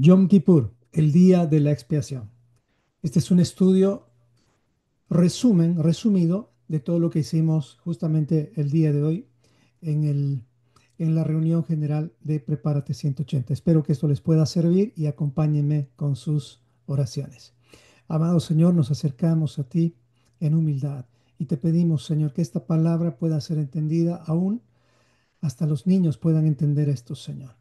Yom Kippur, el día de la expiación. Este es un estudio resumido de todo lo que hicimos justamente el día de hoy en en la reunión general de Prepárate 180. Espero que esto les pueda servir y acompáñenme con sus oraciones. Amado Señor, nos acercamos a ti en humildad y te pedimos, Señor, que esta palabra pueda ser entendida aún hasta los niños puedan entender esto, Señor,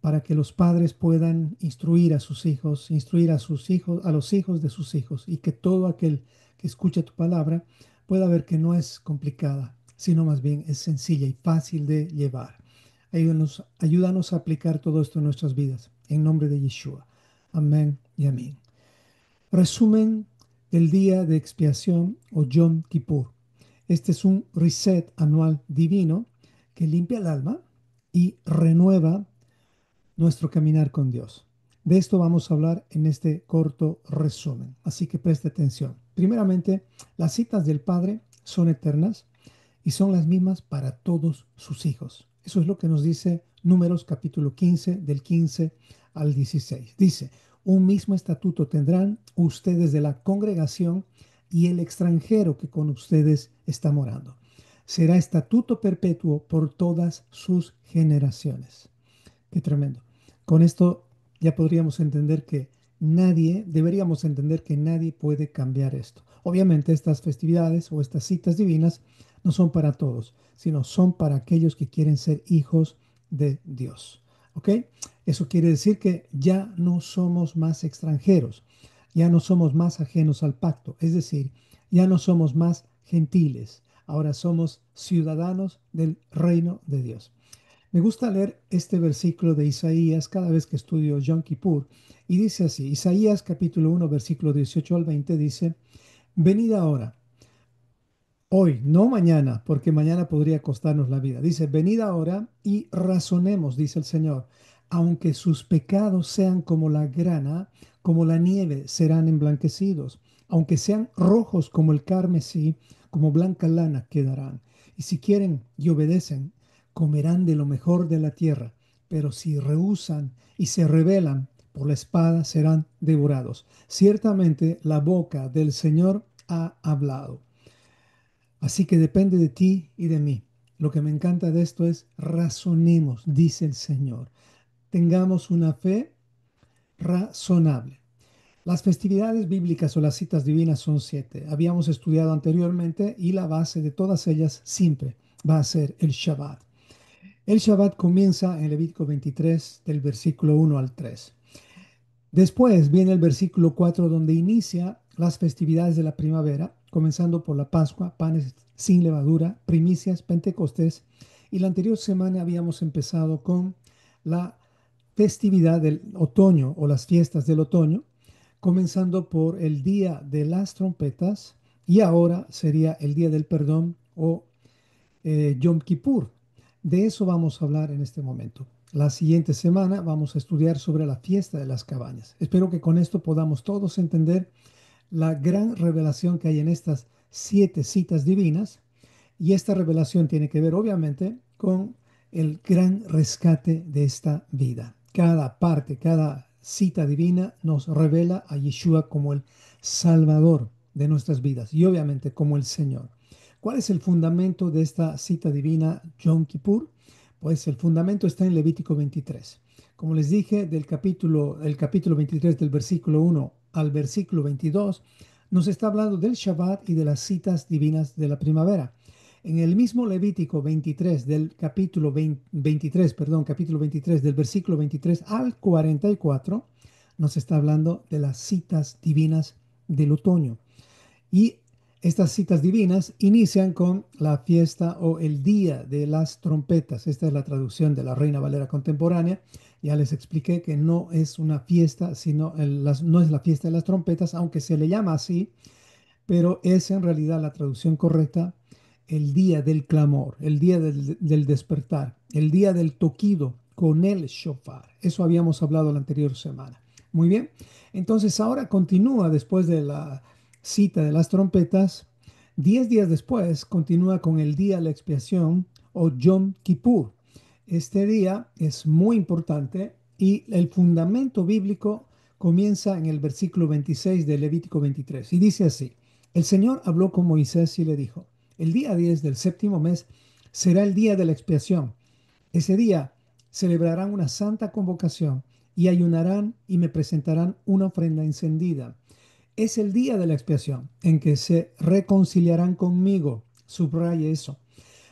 para que los padres puedan instruir a sus hijos, instruir a sus hijos, a los hijos de sus hijos, y que todo aquel que escuche tu palabra pueda ver que no es complicada, sino más bien es sencilla y fácil de llevar. Ayúdanos a aplicar todo esto en nuestras vidas, en nombre de Yeshua. Amén y amén. Resumen del día de expiación o Yom Kippur. Este es un reset anual divino que limpia el alma y renueva nuestro caminar con Dios. De esto vamos a hablar en este corto resumen, así que preste atención. Primeramente, las citas del Padre son eternas y son las mismas para todos sus hijos. Eso es lo que nos dice Números capítulo 15, del 15 al 16. Dice, un mismo estatuto tendrán ustedes de la congregación y el extranjero que con ustedes está morando. Será estatuto perpetuo por todas sus generaciones. Qué tremendo. Con esto ya podríamos entender que deberíamos entender que nadie puede cambiar esto. Obviamente estas festividades o estas citas divinas no son para todos, sino son para aquellos que quieren ser hijos de Dios. ¿Ok? Eso quiere decir que ya no somos más extranjeros, ya no somos más ajenos al pacto, es decir, ya no somos más gentiles, ahora somos ciudadanos del reino de Dios. Me gusta leer este versículo de Isaías cada vez que estudio Yom Kippur y dice así, Isaías capítulo 1 versículo 18 al 20 dice, venid ahora, hoy, no mañana, porque mañana podría costarnos la vida. Dice, venid ahora y razonemos, dice el Señor, aunque sus pecados sean como la grana, como la nieve serán emblanquecidos, aunque sean rojos como el carmesí, como blanca lana quedarán. Y si quieren y obedecen, comerán de lo mejor de la tierra, pero si rehúsan y se rebelan, por la espada serán devorados. Ciertamente la boca del Señor ha hablado. Así que depende de ti y de mí. Lo que me encanta de esto es razonemos, dice el Señor. Tengamos una fe razonable. Las festividades bíblicas o las citas divinas son siete. Habíamos estudiado anteriormente y la base de todas ellas siempre va a ser el Shabbat. El Shabbat comienza en Levítico 23 del versículo 1 al 3. Después viene el versículo 4 donde inicia las festividades de la primavera, comenzando por la Pascua, panes sin levadura, primicias, Pentecostés. Y la anterior semana habíamos empezado con la festividad del otoño o las fiestas del otoño, comenzando por el día de las trompetas y ahora sería el día del perdón o Yom Kippur. De eso vamos a hablar en este momento. La siguiente semana vamos a estudiar sobre la fiesta de las cabañas. Espero que con esto podamos todos entender la gran revelación que hay en estas siete citas divinas y esta revelación tiene que ver obviamente con el gran rescate de esta vida. Cada parte, cada cita divina nos revela a Yeshua como el Salvador de nuestras vidas y obviamente como el Señor. ¿Cuál es el fundamento de esta cita divina Yom Kippur? Pues el fundamento está en Levítico 23. Como les dije, el capítulo 23 del versículo 1 al versículo 22 nos está hablando del Shabbat y de las citas divinas de la primavera. En el mismo Levítico 23 del capítulo 23, perdón, capítulo 23 del versículo 23 al 44 nos está hablando de las citas divinas del otoño. Y estas citas divinas inician con la fiesta o el día de las trompetas. Esta es la traducción de la Reina Valera contemporánea. Ya les expliqué que no es una fiesta, no es la fiesta de las trompetas, aunque se le llama así, pero es en realidad la traducción correcta, el día del clamor, el día del despertar, el día del toquido con el shofar. Eso habíamos hablado la anterior semana. Muy bien, entonces ahora continúa después de la cita de las trompetas. 10 días después continúa con el día de la expiación o Yom Kippur. Este día es muy importante Y el fundamento bíblico comienza en el versículo 26 de Levítico 23 y dice así: el Señor habló con Moisés y le dijo: el día 10 del séptimo mes será el día de la expiación. Ese día celebrarán una santa convocación y ayunarán y me presentarán una ofrenda encendida. Es el día de la expiación en que se reconciliarán conmigo. Subraya eso.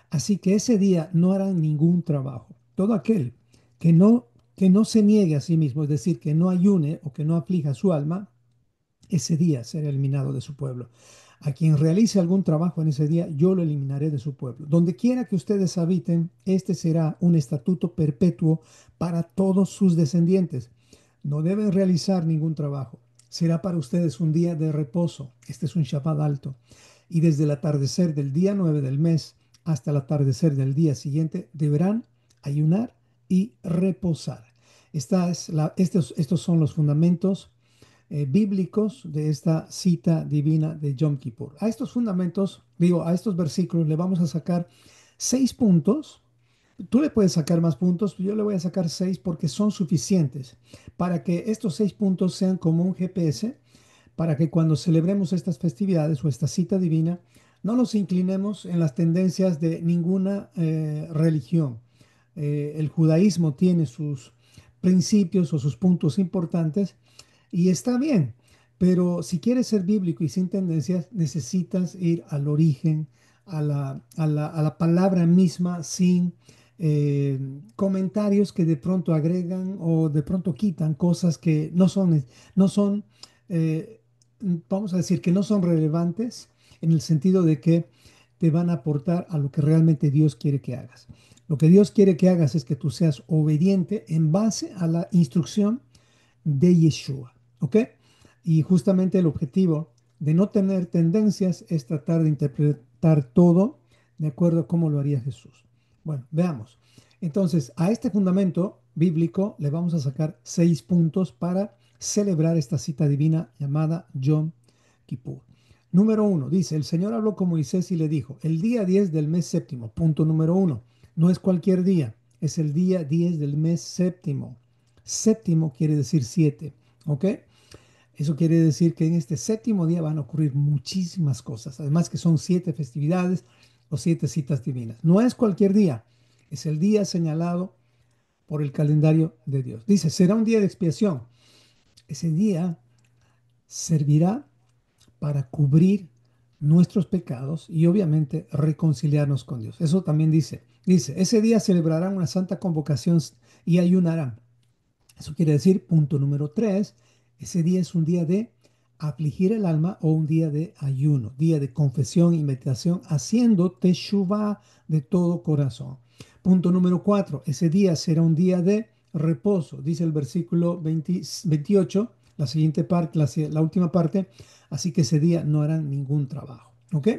Así que ese día no harán ningún trabajo. Todo aquel que no, que no se niegue a sí mismo, es decir, que no ayune o que no aflija su alma, ese día será eliminado de su pueblo. A quien realice algún trabajo en ese día, yo lo eliminaré de su pueblo. Donde quiera que ustedes habiten, este será un estatuto perpetuo para todos sus descendientes. No deben realizar ningún trabajo. Será para ustedes un día de reposo. Este es un Shabbat alto. Y desde el atardecer del día 9 del mes hasta el atardecer del día siguiente, deberán ayunar y reposar. Estos son los fundamentos bíblicos de esta cita divina de Yom Kippur. A estos fundamentos, digo, a estos versículos le vamos a sacar 6 puntos. Tú le puedes sacar más puntos, yo le voy a sacar 6 porque son suficientes para que estos 6 puntos sean como un GPS, para que cuando celebremos estas festividades o esta cita divina, no nos inclinemos en las tendencias de ninguna religión. El judaísmo tiene sus principios o sus puntos importantes y está bien, pero si quieres ser bíblico y sin tendencias, necesitas ir al origen, a la palabra misma, sin eh, comentarios que de pronto agregan o de pronto quitan cosas que no son, eh, vamos a decir, que no son relevantes en el sentido de que te van a aportar a lo que realmente Dios quiere que hagas. Lo que Dios quiere que hagas es que tú seas obediente en base a la instrucción de Yeshua, ¿ok? Y justamente el objetivo de no tener tendencias es tratar de interpretar todo de acuerdo a cómo lo haría Jesús. Bueno, veamos. Entonces, a este fundamento bíblico le vamos a sacar 6 puntos para celebrar esta cita divina llamada Yom Kippur. Número 1, dice: el Señor habló con Moisés y le dijo: el día 10 del mes séptimo, punto número 1, no es cualquier día, es el día 10 del mes séptimo. Séptimo quiere decir 7, ¿ok? Eso quiere decir que en este séptimo día van a ocurrir muchísimas cosas, además que son 7 festividades o 7 citas divinas. No es cualquier día, es el día señalado por el calendario de Dios. Dice, será un día de expiación. Ese día servirá para cubrir nuestros pecados y obviamente reconciliarnos con Dios. Eso también dice, ese día celebrarán una santa convocación y ayunarán. Eso quiere decir, punto número 3, ese día es un día de afligir el alma o un día de ayuno, día de confesión y meditación, haciendo teshuvah de todo corazón. Punto número 4, ese día será un día de reposo, dice el versículo 28, la siguiente parte, la última parte, así que ese día no harán ningún trabajo. ¿Ok?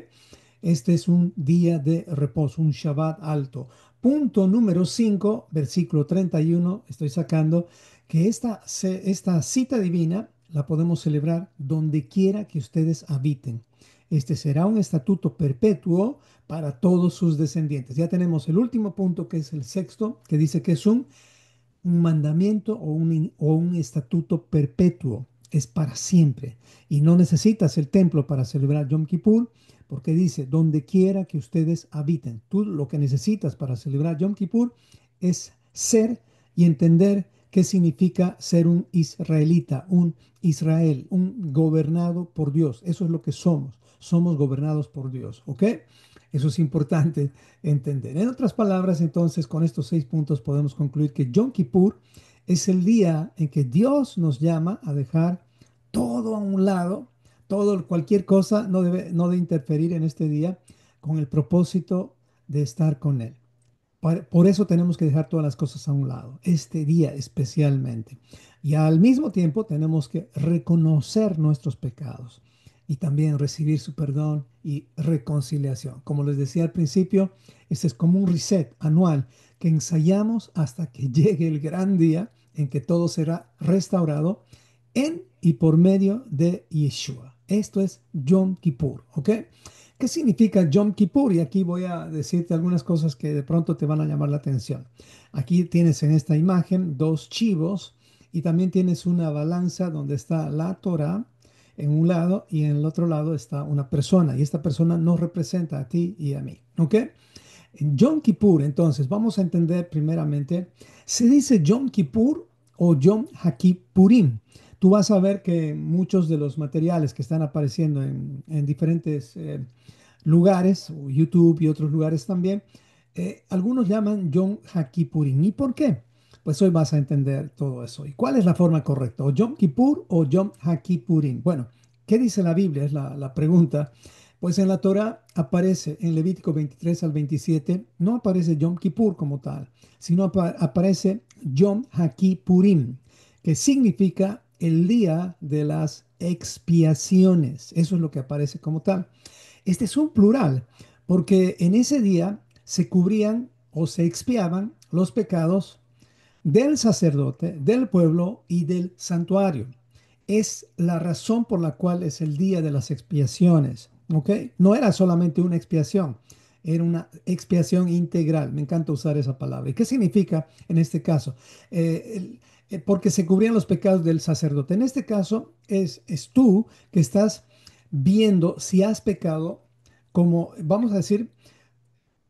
Este es un día de reposo, un Shabbat alto. Punto número 5, versículo 31, estoy sacando que esta cita divina la podemos celebrar donde quiera que ustedes habiten. Este será un estatuto perpetuo para todos sus descendientes. Ya tenemos el último punto, que es el sexto, que dice que es un mandamiento o un estatuto perpetuo, es para siempre. Y no necesitas el templo para celebrar Yom Kippur, porque dice, donde quiera que ustedes habiten. Tú lo que necesitas para celebrar Yom Kippur es ser y entender qué significa ser un israelita, un Israel, un gobernado por Dios. Eso es lo que somos. Somos gobernados por Dios, ¿ok? Eso es importante entender. En otras palabras, entonces, con estos 6 puntos podemos concluir que Yom Kippur es el día en que Dios nos llama a dejar todo a un lado, cualquier cosa no debe interferir en este día con el propósito de estar con Él. Por eso tenemos que dejar todas las cosas a un lado, este día especialmente. Y al mismo tiempo tenemos que reconocer nuestros pecados y también recibir su perdón y reconciliación. Como les decía al principio, este es como un reset anual que ensayamos hasta que llegue el gran día en que todo será restaurado en y por medio de Yeshua. Esto es Yom Kippur, ¿ok? ¿Qué significa Yom Kippur? Y aquí voy a decirte algunas cosas que de pronto te van a llamar la atención. Aquí tienes en esta imagen dos chivos y también tienes una balanza donde está la Torah en un lado y en el otro lado está una persona y esta persona nos representa a ti y a mí. ¿Ok? En Yom Kippur, entonces, vamos a entender primeramente, ¿se dice Yom Kippur o Yom HaKippurim? Tú vas a ver que muchos de los materiales que están apareciendo en diferentes lugares, YouTube y otros lugares también, algunos llaman Yom HaKippurim. ¿Y por qué? Pues hoy vas a entender todo eso. ¿Y cuál es la forma correcta? ¿O Yom Kippur o Yom HaKippurim? Bueno, ¿qué dice la Biblia? Es la pregunta. Pues en la Torah aparece en Levítico 23 al 27, no aparece Yom Kippur como tal, sino aparece Yom HaKippurim, que significa el día de las expiaciones. Eso es lo que aparece como tal. Este es un plural, porque en ese día se cubrían o se expiaban los pecados del sacerdote, del pueblo y del santuario. Es la razón por la cual es el día de las expiaciones, ¿ok? No era solamente una expiación, era una expiación integral. Me encanta usar esa palabra. ¿Y qué significa en este caso? Porque se cubrían los pecados del sacerdote. En este caso es tú que estás viendo si has pecado, como vamos a decir,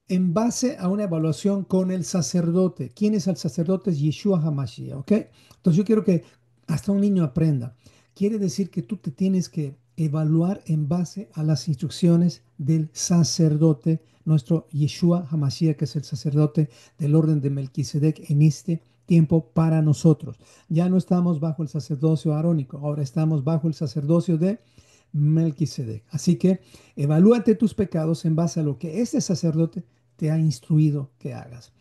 en base a una evaluación con el sacerdote. ¿Quién es el sacerdote? Es Yeshua HaMashiach, ¿ok? Entonces yo quiero que hasta un niño aprenda. Quiere decir que tú te tienes que evaluar en base a las instrucciones del sacerdote, nuestro Yeshua HaMashiach, que es el sacerdote del orden de Melquisedec en este tiempo para nosotros. Ya no estamos bajo el sacerdocio arónico, ahora estamos bajo el sacerdocio de Melquisedec. Así que evalúate tus pecados en base a lo que este sacerdote te ha instruido que hagas.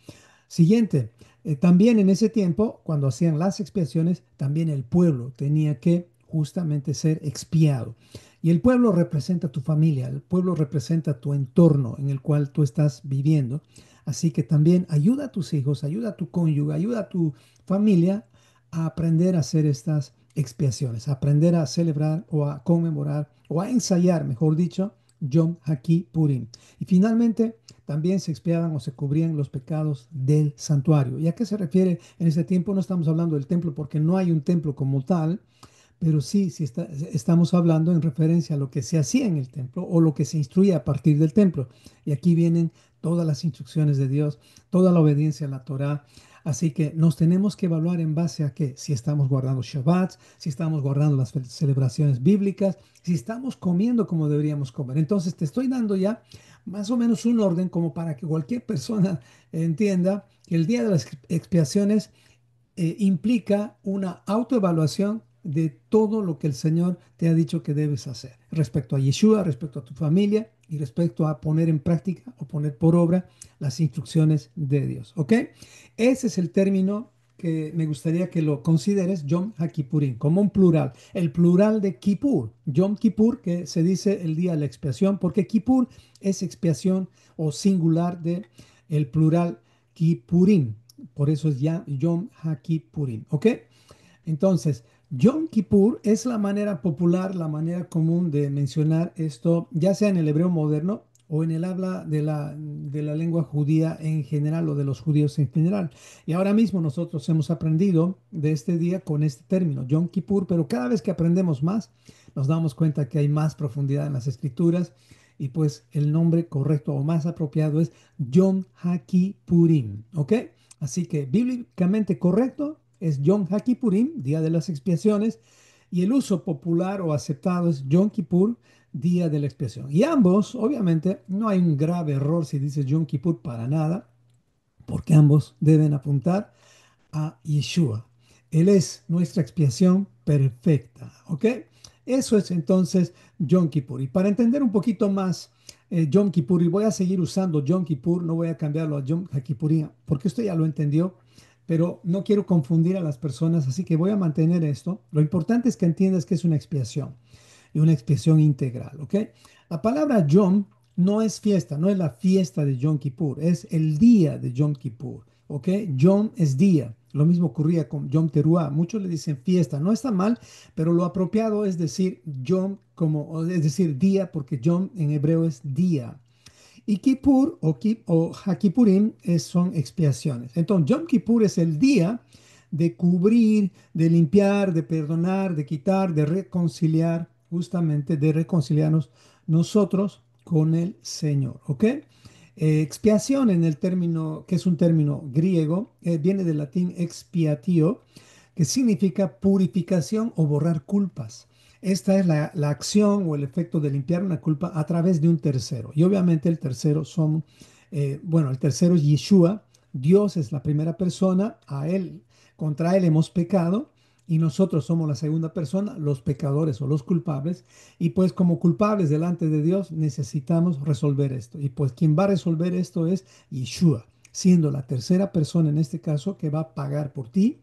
Siguiente, también en ese tiempo, cuando hacían las expiaciones, también el pueblo tenía que justamente ser expiado. Y el pueblo representa tu familia, el pueblo representa tu entorno en el cual tú estás viviendo. Así que también ayuda a tus hijos, ayuda a tu cónyuge, ayuda a tu familia a aprender a hacer estas expiaciones, a aprender a celebrar o a conmemorar o a ensayar, mejor dicho, Yom HaKippurim. Y finalmente, también se expiaban o se cubrían los pecados del santuario. ¿Y a qué se refiere en ese tiempo? No estamos hablando del templo porque no hay un templo como tal, pero estamos hablando en referencia a lo que se hacía en el templo o lo que se instruía a partir del templo. Y aquí vienen todas las instrucciones de Dios, toda la obediencia a la Torá. Así que nos tenemos que evaluar en base a qué, si estamos guardando Shabbat, si estamos guardando las celebraciones bíblicas, si estamos comiendo como deberíamos comer. Entonces te estoy dando ya más o menos un orden como para que cualquier persona entienda que el día de las expiaciones implica una autoevaluación de todo lo que el Señor te ha dicho que debes hacer respecto a Yeshua, respecto a tu familia y respecto a poner en práctica o poner por obra las instrucciones de Dios. ¿Ok? Ese es el término que me gustaría que lo consideres, Yom HaKippurim, como un plural. El plural de Kippur, Yom Kippur, que se dice el día de la expiación, porque Kippur es expiación o singular de el plural Kippurim. Por eso es ya Yom HaKippurim, ¿ok? Entonces, Yom Kippur es la manera popular, la manera común de mencionar esto, ya sea en el hebreo moderno o en el habla de la lengua judía en general o de los judíos en general. Y ahora mismo nosotros hemos aprendido de este día con este término, Yom Kippur, pero cada vez que aprendemos más, nos damos cuenta que hay más profundidad en las escrituras y pues el nombre correcto o más apropiado es Yom HaKippurim, ¿ok? Así que bíblicamente correcto es Yom HaKippurim, día de las expiaciones, y el uso popular o aceptado es Yom Kippur, día de la expiación. Y ambos, obviamente, no hay un grave error si dices Yom Kippur para nada, porque ambos deben apuntar a Yeshua. Él es nuestra expiación perfecta, ¿ok? Eso es entonces Yom Kippur. Y para entender un poquito más Yom Kippur, y voy a seguir usando Yom Kippur, no voy a cambiarlo a Yom HaKippurim, porque esto ya lo entendió, pero no quiero confundir a las personas, así que voy a mantener esto. Lo importante es que entiendas que es una expiación y una expiación integral, ¿ok? La palabra Yom no es fiesta, no es la fiesta de Yom Kippur, es el día de Yom Kippur, ¿ok? Yom es día. Lo mismo ocurría con Yom Teruah. Muchos le dicen fiesta, no está mal, pero lo apropiado es decir Yom como, es decir, día, porque Yom en hebreo es día. Y Kippur o Hakipurim son expiaciones. Entonces, Yom Kippur es el día de cubrir, de limpiar, de perdonar, de quitar, de reconciliar, justamente de reconciliarnos nosotros con el Señor. ¿Ok? Expiación en el término, que es un término griego, viene del latín expiatio, que significa purificación o borrar culpas. Esta es la acción o el efecto de limpiar una culpa a través de un tercero. Y obviamente el tercero bueno, el tercero es Yeshua. Dios es la primera persona, contra él hemos pecado y nosotros somos la segunda persona, los pecadores o los culpables. Y pues como culpables delante de Dios necesitamos resolver esto. Y pues quien va a resolver esto es Yeshua, siendo la tercera persona en este caso que va a pagar por ti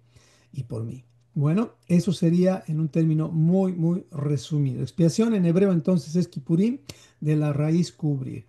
y por mí. Bueno, eso sería en un término muy, muy resumido. Expiación en hebreo entonces es Kippurim, de la raíz cubrir.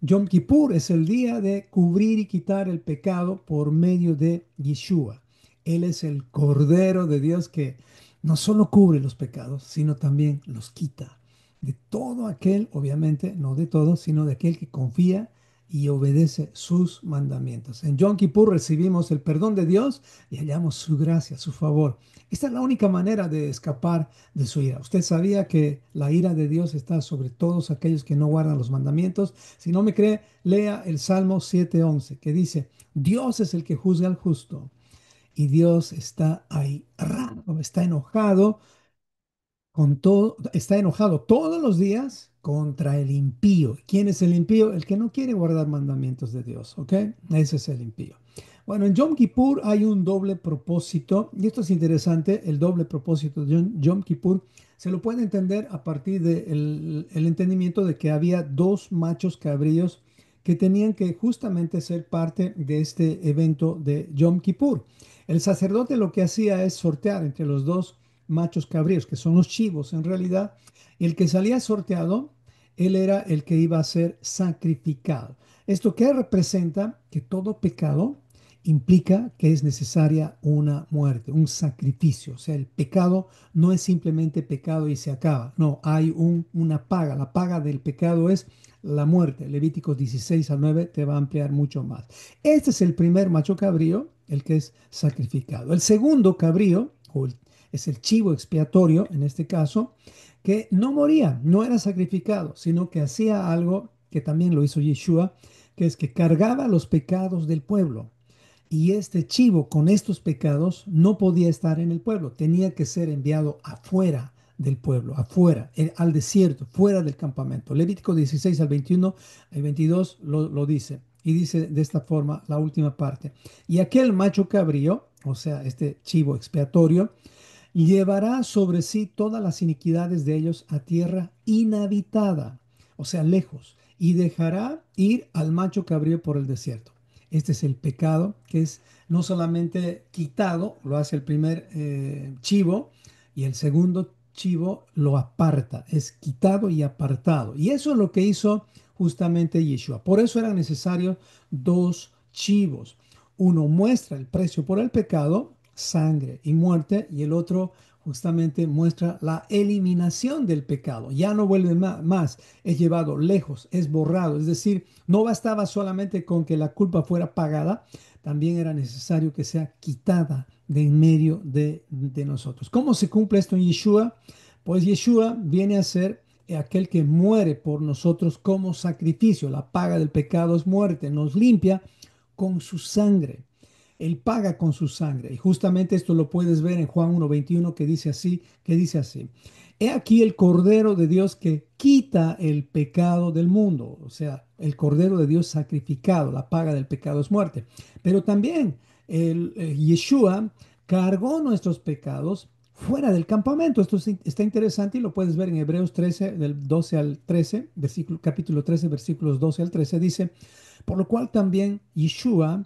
Yom Kippur es el día de cubrir y quitar el pecado por medio de Yeshua. Él es el Cordero de Dios que no solo cubre los pecados, sino también los quita. De todo aquel, obviamente, no de todos, sino de aquel que confía y obedece sus mandamientos. En Yom Kippur recibimos el perdón de Dios y hallamos su gracia, su favor. Esta es la única manera de escapar de su ira. ¿Usted sabía que la ira de Dios está sobre todos aquellos que no guardan los mandamientos? Si no me cree, lea el Salmo 7:11, que dice, Dios es el que juzga al justo y Dios está airado, está enojado con todo, está enojado todos los días contra el impío. ¿Quién es el impío? El que no quiere guardar mandamientos de Dios, ¿ok? Ese es el impío. Bueno, en Yom Kippur hay un doble propósito, y esto es interesante, el doble propósito de Yom Kippur se lo puede entender a partir del el entendimiento de que había dos machos cabríos que tenían que justamente ser parte de este evento de Yom Kippur. El sacerdote lo que hacía es sortear entre los dos machos cabríos, que son los chivos en realidad, y el que salía sorteado, él era el que iba a ser sacrificado. ¿Esto qué representa? Que todo pecado implica que es necesaria una muerte, un sacrificio. O sea, el pecado no es simplemente pecado y se acaba. No, hay una paga. La paga del pecado es la muerte. Levíticos 16 al 9 te va a ampliar mucho más. Este es el primer macho cabrío, el que es sacrificado. El segundo cabrío, es el chivo expiatorio en este caso, que no moría, no era sacrificado, sino que hacía algo que también lo hizo Yeshua, que es que cargaba los pecados del pueblo. Y este chivo con estos pecados no podía estar en el pueblo, tenía que ser enviado afuera del pueblo, afuera, al desierto, fuera del campamento. Levítico 16 al 21, el 22 lo dice. Y dice de esta forma la última parte. Y aquel macho cabrío, o sea, este chivo expiatorio, llevará sobre sí todas las iniquidades de ellos a tierra inhabitada, o sea, lejos, y dejará ir al macho cabrío por el desierto. Este es el pecado que es no solamente quitado, lo hace el primer chivo, y el segundo chivo lo aparta, es quitado y apartado. Y eso es lo que hizo justamente Yeshua. Por eso eran necesarios dos chivos. Uno muestra el precio por el pecado, sangre y muerte, y el otro justamente muestra la eliminación del pecado. Ya no vuelve más, es llevado lejos, es borrado. Es decir, no bastaba solamente con que la culpa fuera pagada, también era necesario que sea quitada de en medio de nosotros. ¿Cómo se cumple esto en Yeshua? Pues Yeshua viene a ser aquel que muere por nosotros como sacrificio. La paga del pecado es muerte, nos limpia con su sangre. Él paga con su sangre. Y justamente esto lo puedes ver en Juan 1:21 que dice así. He aquí el Cordero de Dios que quita el pecado del mundo. O sea, el Cordero de Dios sacrificado. La paga del pecado es muerte. Pero también Yeshua cargó nuestros pecados fuera del campamento. Esto está interesante y lo puedes ver en Hebreos 13, del 12 al 13, capítulo 13, versículos 12 al 13. Dice, por lo cual también Yeshua,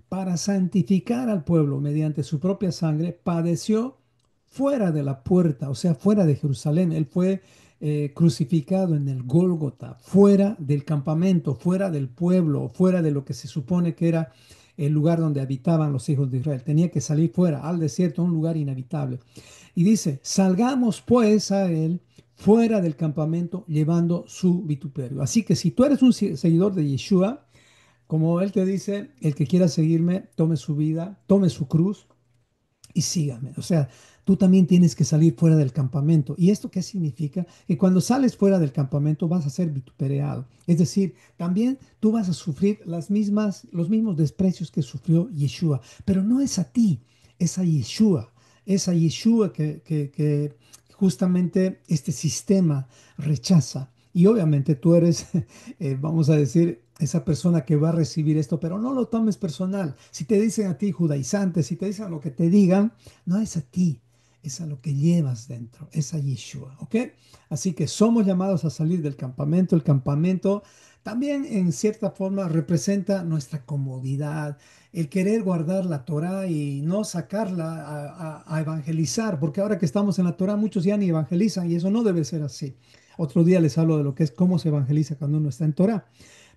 para santificar al pueblo mediante su propia sangre, padeció fuera de la puerta, o sea, fuera de Jerusalén. Él fue crucificado en el Gólgota, fuera del campamento, fuera del pueblo, fuera de lo que se supone que era el lugar donde habitaban los hijos de Israel. Tenía que salir fuera, al desierto, a un lugar inhabitable. Y dice, salgamos pues a él fuera del campamento llevando su vituperio. Así que si tú eres un seguidor de Yeshua, como él te dice, el que quiera seguirme, tome su vida, tome su cruz y sígame. O sea, tú también tienes que salir fuera del campamento. ¿Y esto qué significa? Que cuando sales fuera del campamento vas a ser vituperado. Es decir, también tú vas a sufrir los mismos desprecios que sufrió Yeshua. Pero no es a ti, es a Yeshua. Es a Yeshua que justamente este sistema rechaza. Y obviamente tú eres, vamos a decir, esa persona que va a recibir esto, pero no lo tomes personal. Si te dicen a ti judaizante, si te dicen lo que te digan, no es a ti, es a lo que llevas dentro, es a Yeshua, ¿ok? Así que somos llamados a salir del campamento. El campamento también en cierta forma representa nuestra comodidad, el querer guardar la Torá y no sacarla a evangelizar, porque ahora que estamos en la Torá muchos ya ni evangelizan y eso no debe ser así. Otro día les hablo de lo que es cómo se evangeliza cuando uno está en Torá.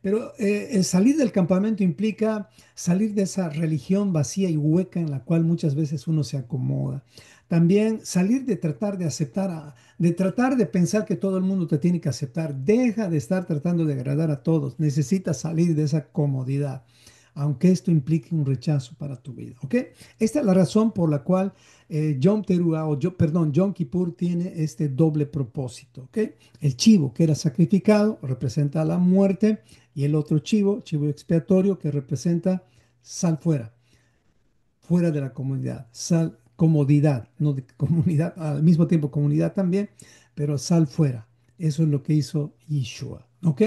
Pero el salir del campamento implica salir de esa religión vacía y hueca en la cual muchas veces uno se acomoda. También salir de tratar de aceptar, de tratar de pensar que todo el mundo te tiene que aceptar. Deja de estar tratando de agradar a todos. Necesitas salir de esa comodidad, aunque esto implique un rechazo para tu vida. ¿Ok? Esta es la razón por la cual Yom Teruah, perdón, Yom Kippur tiene este doble propósito. ¿Ok? El chivo que era sacrificado representa la muerte y el otro chivo, chivo expiatorio, que representa sal fuera, fuera de la comunidad, sal, comodidad, no de comunidad, al mismo tiempo comunidad también, pero sal fuera. Eso es lo que hizo Yeshua, ¿ok?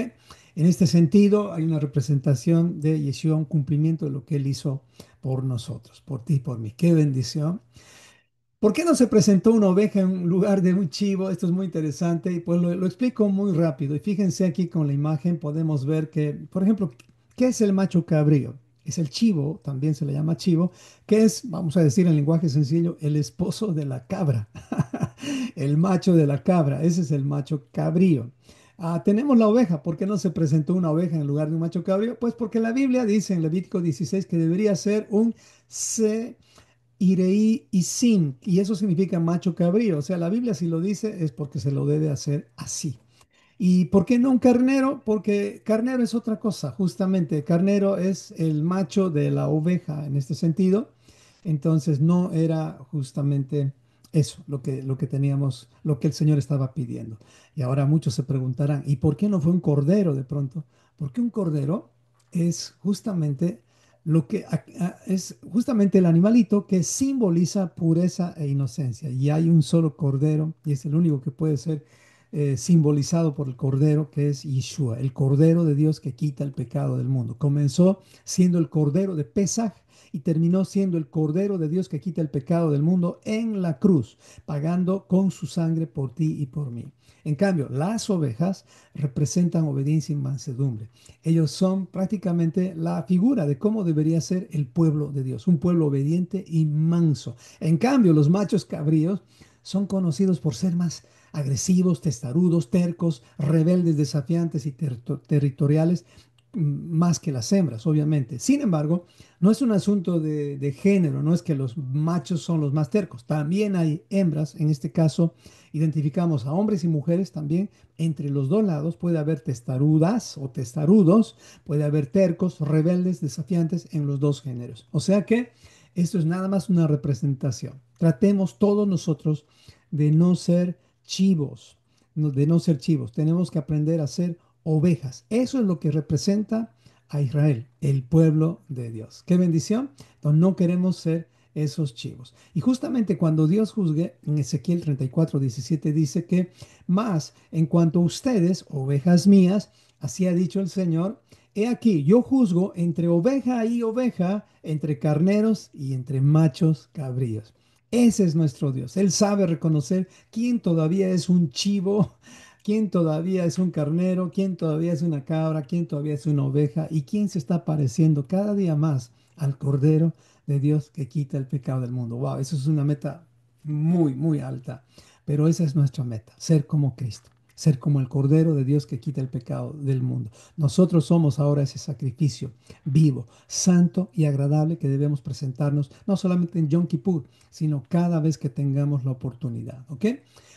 En este sentido, hay una representación de Yeshua, un cumplimiento de lo que él hizo por nosotros, por ti y por mí. Qué bendición. ¿Por qué no se presentó una oveja en lugar de un chivo? Esto es muy interesante y pues lo explico muy rápido. Y fíjense aquí con la imagen podemos ver que, por ejemplo, ¿qué es el macho cabrío? Es el chivo, también se le llama chivo, que es, vamos a decir en lenguaje sencillo, el esposo de la cabra, el macho de la cabra, ese es el macho cabrío. Tenemos la oveja, ¿por qué no se presentó una oveja en lugar de un macho cabrío? Pues porque la Biblia dice en Levítico 16 que debería ser un Ireí y Sin, y eso significa macho cabrío. O sea, la Biblia si lo dice es porque se lo debe hacer así. ¿Y por qué no un carnero? Porque carnero es otra cosa, justamente. Carnero es el macho de la oveja en este sentido. Entonces no era justamente eso lo que teníamos, lo que el Señor estaba pidiendo. Y ahora muchos se preguntarán, ¿y por qué no fue un cordero de pronto? Porque un cordero es justamente lo que es justamente el animalito que simboliza pureza e inocencia. Y hay un solo cordero y es el único que puede ser simbolizado por el Cordero, que es Yeshua, el Cordero de Dios que quita el pecado del mundo. Comenzó siendo el Cordero de Pesaj y terminó siendo el Cordero de Dios que quita el pecado del mundo en la cruz, pagando con su sangre por ti y por mí. En cambio, las ovejas representan obediencia y mansedumbre. Ellos son prácticamente la figura de cómo debería ser el pueblo de Dios, un pueblo obediente y manso. En cambio, los machos cabríos son conocidos por ser más agresivos, testarudos, tercos, rebeldes, desafiantes y territoriales, más que las hembras, obviamente. Sin embargo, no es un asunto de género, no es que los machos son los más tercos, también hay hembras, en este caso identificamos a hombres y mujeres también, entre los dos lados puede haber testarudas o testarudos, puede haber tercos, rebeldes, desafiantes en los dos géneros. O sea que esto es nada más una representación. Tratemos todos nosotros de no ser chivos, de no ser chivos. Tenemos que aprender a ser ovejas. Eso es lo que representa a Israel, el pueblo de Dios. Qué bendición. Entonces no queremos ser esos chivos. Y justamente cuando Dios juzgue, en Ezequiel 34:17 dice que más en cuanto a ustedes, ovejas mías, así ha dicho el Señor, he aquí, yo juzgo entre oveja y oveja, entre carneros y entre machos cabríos. Ese es nuestro Dios. Él sabe reconocer quién todavía es un chivo, quién todavía es un carnero, quién todavía es una cabra, quién todavía es una oveja y quién se está pareciendo cada día más al Cordero de Dios que quita el pecado del mundo. Wow, eso es una meta muy, muy alta, pero esa es nuestra meta, ser como Cristo. ser como el Cordero de Dios que quita el pecado del mundo. Nosotros somos ahora ese sacrificio vivo, santo y agradable que debemos presentarnos no solamente en Yom Kippur, sino cada vez que tengamos la oportunidad. ¿Ok?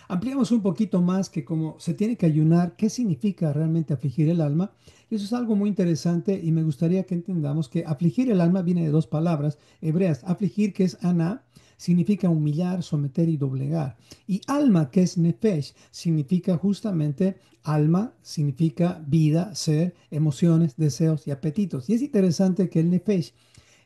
Ampliamos un poquito más que como se tiene que ayunar, qué significa realmente afligir el alma. Y eso es algo muy interesante y me gustaría que entendamos que afligir el alma viene de dos palabras hebreas. Afligir, que es ana, significa humillar, someter y doblegar. Y alma, que es nefesh, significa justamente alma, significa vida, ser, emociones, deseos y apetitos. Y es interesante que el nefesh,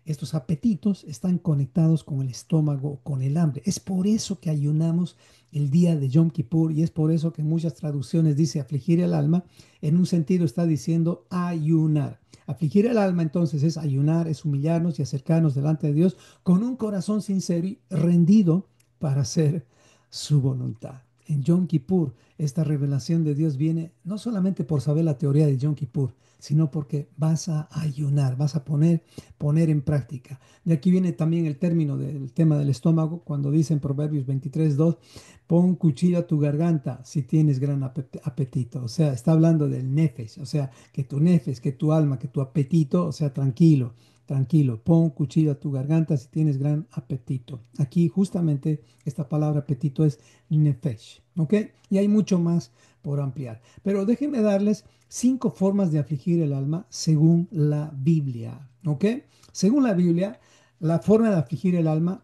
estos apetitos están conectados con el estómago, con el hambre. Es por eso que ayunamos el día de Yom Kippur y es por eso que en muchas traducciones dice afligir el alma. En un sentido está diciendo ayunar. Afligir el alma entonces es ayunar, es humillarnos y acercarnos delante de Dios con un corazón sincero y rendido para hacer su voluntad. En Yom Kippur, esta revelación de Dios viene no solamente por saber la teoría de Yom Kippur, sino porque vas a ayunar, vas a poner en práctica. De aquí viene también el término del tema del estómago, cuando dice en Proverbios 23:2, pon cuchillo a tu garganta si tienes gran apetito. O sea, está hablando del nefesh, o sea, que tu nefesh, que tu alma, que tu apetito, o sea, tranquilo. Tranquilo, pon cuchillo a tu garganta si tienes gran apetito. Aquí justamente esta palabra apetito es nefesh, ¿ok? Y hay mucho más por ampliar. Pero déjenme darles 5 formas de afligir el alma según la Biblia, ¿ok? Según la Biblia, la forma de afligir el alma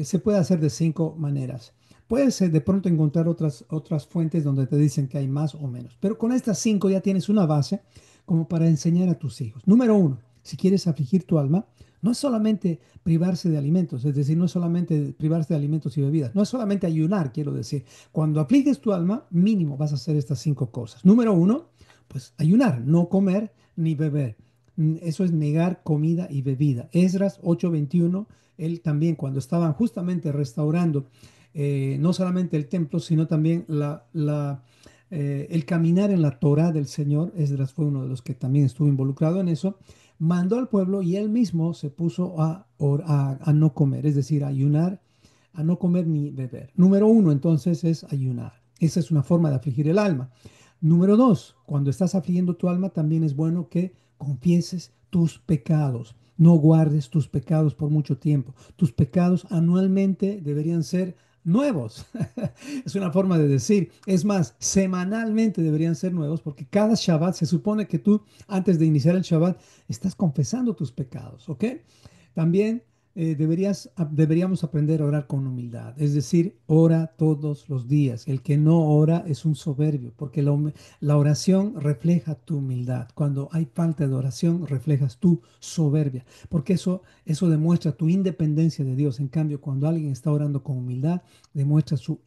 se puede hacer de 5 maneras. Puedes de pronto encontrar otras fuentes donde te dicen que hay más o menos, pero con estas 5 ya tienes una base como para enseñar a tus hijos. Número 1, si quieres afligir tu alma, no es solamente privarse de alimentos, es decir, no es solamente privarse de alimentos y bebidas, no es solamente ayunar, quiero decir. Cuando afliges tu alma, mínimo vas a hacer estas 5 cosas. Número 1, pues ayunar, no comer ni beber. Eso es negar comida y bebida. Esdras 8:21, él también cuando estaban justamente restaurando no solamente el templo, sino también el caminar en la Torá del Señor, Esdras fue uno de los que también estuvo involucrado en eso, mandó al pueblo y él mismo se puso a no comer, es decir, a ayunar, a no comer ni beber. Número 1, entonces, es ayunar. Esa es una forma de afligir el alma. Número 2, cuando estás afligiendo tu alma, también es bueno que confieses tus pecados. No guardes tus pecados por mucho tiempo. Tus pecados anualmente deberían ser nuevos. Es una forma de decir. Es más, semanalmente deberían ser nuevos porque cada Shabbat se supone que tú, antes de iniciar el Shabbat, estás confesando tus pecados, ¿ok? También deberíamos aprender a orar con humildad, es decir, ora todos los días. El que no ora es un soberbio, porque la oración refleja tu humildad. Cuando hay falta de oración, reflejas tu soberbia, porque eso demuestra tu independencia de Dios. En cambio, cuando alguien está orando con humildad, demuestra su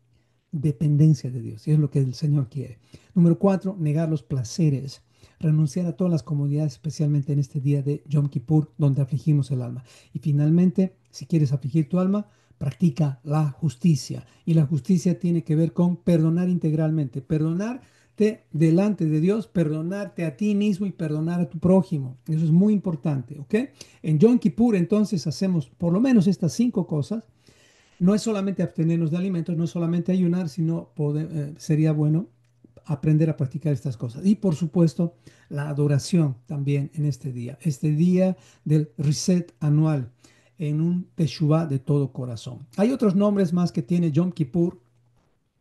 dependencia de Dios, y es lo que el Señor quiere. Número 4, negar los placeres. Renunciar a todas las comodidades, especialmente en este día de Yom Kippur, donde afligimos el alma. Y finalmente, si quieres afligir tu alma, practica la justicia. Y la justicia tiene que ver con perdonar integralmente. Perdonarte delante de Dios, perdonarte a ti mismo y perdonar a tu prójimo. Eso es muy importante, ¿ok? En Yom Kippur, entonces, hacemos por lo menos estas 5 cosas. No es solamente abstenernos de alimentos, no es solamente ayunar, sino sería bueno aprender a practicar estas cosas. Y por supuesto, la adoración también en este día del reset anual, en un teshuvah de todo corazón. Hay otros nombres más que tiene Yom Kippur,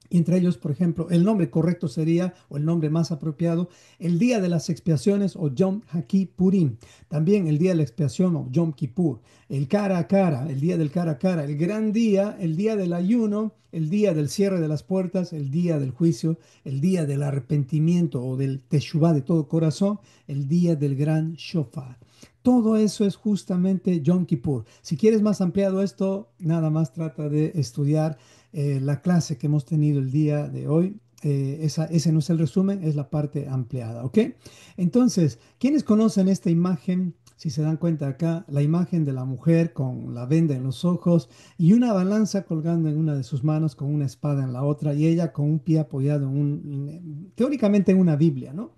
y entre ellos, por ejemplo, el nombre correcto sería, o el nombre más apropiado, el Día de las Expiaciones o Yom HaKippurim. También el Día de la Expiación o Yom Kippur. El cara a cara, el Día del cara a cara. El gran día, el Día del ayuno, el Día del cierre de las puertas, el Día del juicio, el Día del arrepentimiento o del Teshuvah de todo corazón, el Día del gran shofar. Todo eso es justamente Yom Kippur. Si quieres más ampliado esto, nada más trata de estudiar la clase que hemos tenido el día de hoy. Ese no es el resumen, es la parte ampliada, ¿ok? Entonces, ¿quiénes conocen esta imagen? Si se dan cuenta acá, la imagen de la mujer con la venda en los ojos y una balanza colgando en una de sus manos con una espada en la otra y ella con un pie apoyado teóricamente en una Biblia, ¿no?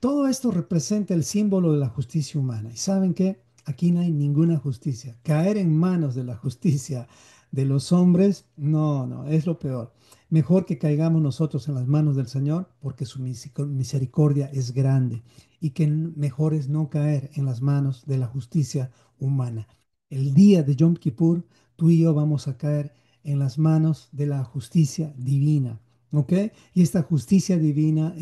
Todo esto representa el símbolo de la justicia humana. ¿Y saben qué? Aquí no hay ninguna justicia. Caer en manos de la justicia de los hombres, no, no, es lo peor. Mejor que caigamos nosotros en las manos del Señor, porque su misericordia es grande, y que mejor es no caer en las manos de la justicia humana. El día de Yom Kippur, tú y yo vamos a caer en las manos de la justicia divina, ¿ok? Y esta justicia divina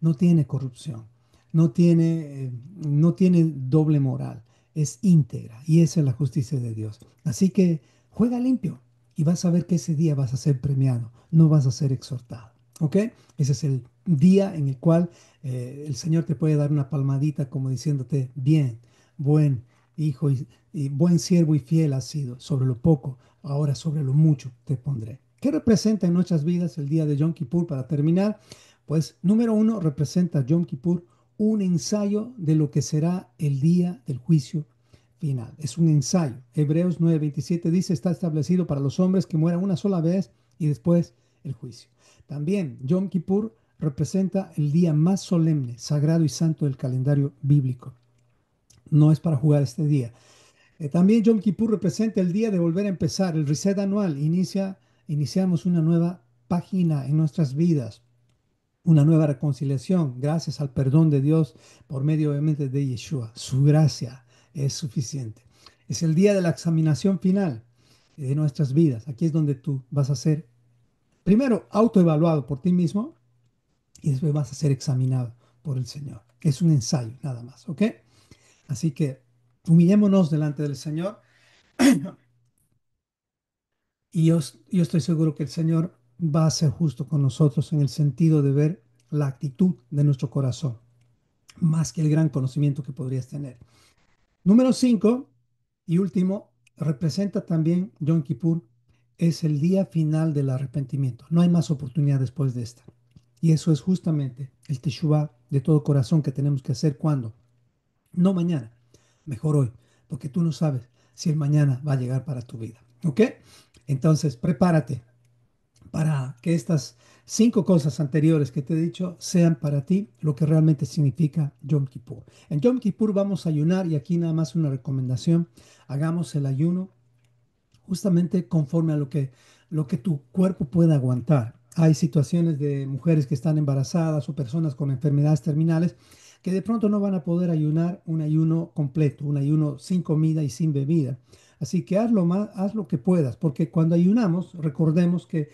no tiene corrupción, no tiene, no tiene doble moral, es íntegra, y esa es la justicia de Dios. Así que juega limpio y vas a ver que ese día vas a ser premiado, no vas a ser exhortado, ¿ok? Ese es el día en el cual el Señor te puede dar una palmadita como diciéndote, bien, buen hijo y buen siervo y fiel has sido sobre lo poco, ahora sobre lo mucho te pondré. ¿Qué representa en nuestras vidas el día de Yom Kippur para terminar? Pues número uno, representa Yom Kippur un ensayo de lo que será el día del juicio final. Es un ensayo. Hebreos 9:27 dice, está establecido para los hombres que mueran una sola vez y después el juicio. También Yom Kippur representa el día más solemne, sagrado y santo del calendario bíblico. No es para jugar este día. También Yom Kippur representa el día de volver a empezar, el reset anual. Iniciamos una nueva página en nuestras vidas, una nueva reconciliación, gracias al perdón de Dios por medio obviamente de Yeshua. Su gracia es suficiente. Es el día de la examinación final de nuestras vidas. Aquí es donde tú vas a ser, primero, autoevaluado por ti mismo y después vas a ser examinado por el Señor. Es un ensayo, nada más, ¿ok? Así que humillémonos delante del Señor y yo estoy seguro que el Señor va a ser justo con nosotros en el sentido de ver la actitud de nuestro corazón, más que el gran conocimiento que podrías tener. Número 5 y último, representa también Yom Kippur, es el día final del arrepentimiento. No hay más oportunidad después de esta. Y eso es justamente el Teshuvah de todo corazón que tenemos que hacer cuando, no mañana, mejor hoy, porque tú no sabes si el mañana va a llegar para tu vida. ¿Ok? Entonces, prepárate para que estas 5 cosas anteriores que te he dicho sean para ti lo que realmente significa Yom Kippur. En Yom Kippur vamos a ayunar y aquí nada más una recomendación. Hagamos el ayuno justamente conforme a lo que tu cuerpo pueda aguantar. Hay situaciones de mujeres que están embarazadas o personas con enfermedades terminales que de pronto no van a poder ayunar un ayuno completo, un ayuno sin comida y sin bebida. Así que haz lo que puedas, porque cuando ayunamos, recordemos que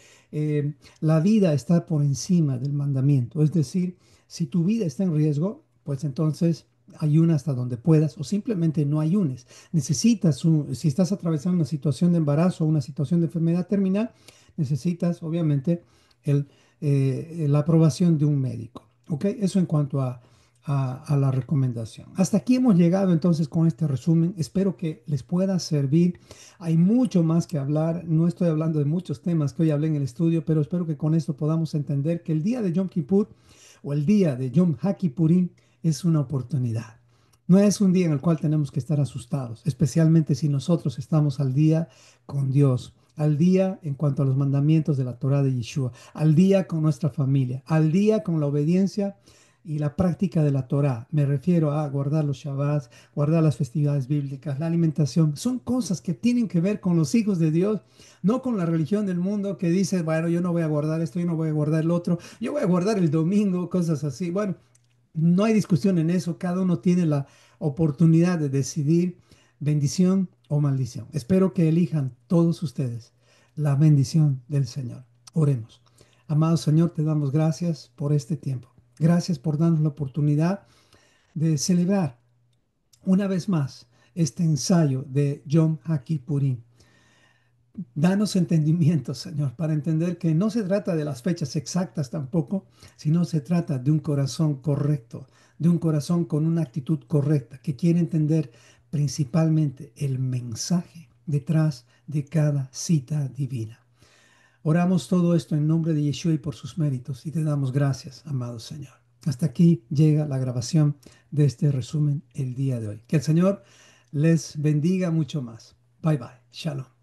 la vida está por encima del mandamiento. Es decir, si tu vida está en riesgo, pues entonces ayuna hasta donde puedas o simplemente no ayunes. Si estás atravesando una situación de embarazo o una situación de enfermedad terminal, necesitas obviamente la aprobación de un médico. ¿Ok? Eso en cuanto a la recomendación. Hasta aquí hemos llegado entonces con este resumen. Espero que les pueda servir. Hay mucho más que hablar. No estoy hablando de muchos temas que hoy hablé en el estudio, pero espero que con esto podamos entender que el día de Yom Kippur o el día de Yom HaKippurim es una oportunidad. No es un día en el cual tenemos que estar asustados, especialmente si nosotros estamos al día con Dios, al día en cuanto a los mandamientos de la Torah de Yeshua, al día con nuestra familia, al día con la obediencia y la práctica de la Torah. Me refiero a guardar los Shabbats, guardar las festividades bíblicas, la alimentación. Son cosas que tienen que ver con los hijos de Dios, no con la religión del mundo que dice, bueno, yo no voy a guardar esto, yo no voy a guardar el otro, yo voy a guardar el domingo, cosas así. Bueno, no hay discusión en eso, cada uno tiene la oportunidad de decidir bendición o maldición. Espero que elijan todos ustedes la bendición del Señor. Oremos. Amado Señor, te damos gracias por este tiempo. Gracias por darnos la oportunidad de celebrar una vez más este ensayo de Yom HaKippurim. Danos entendimiento, Señor, para entender que no se trata de las fechas exactas tampoco, sino se trata de un corazón correcto, de un corazón con una actitud correcta, que quiere entender principalmente el mensaje detrás de cada cita divina. Oramos todo esto en nombre de Yeshua y por sus méritos y te damos gracias, amado Señor. Hasta aquí llega la grabación de este resumen el día de hoy. Que el Señor les bendiga mucho más. Bye bye. Shalom.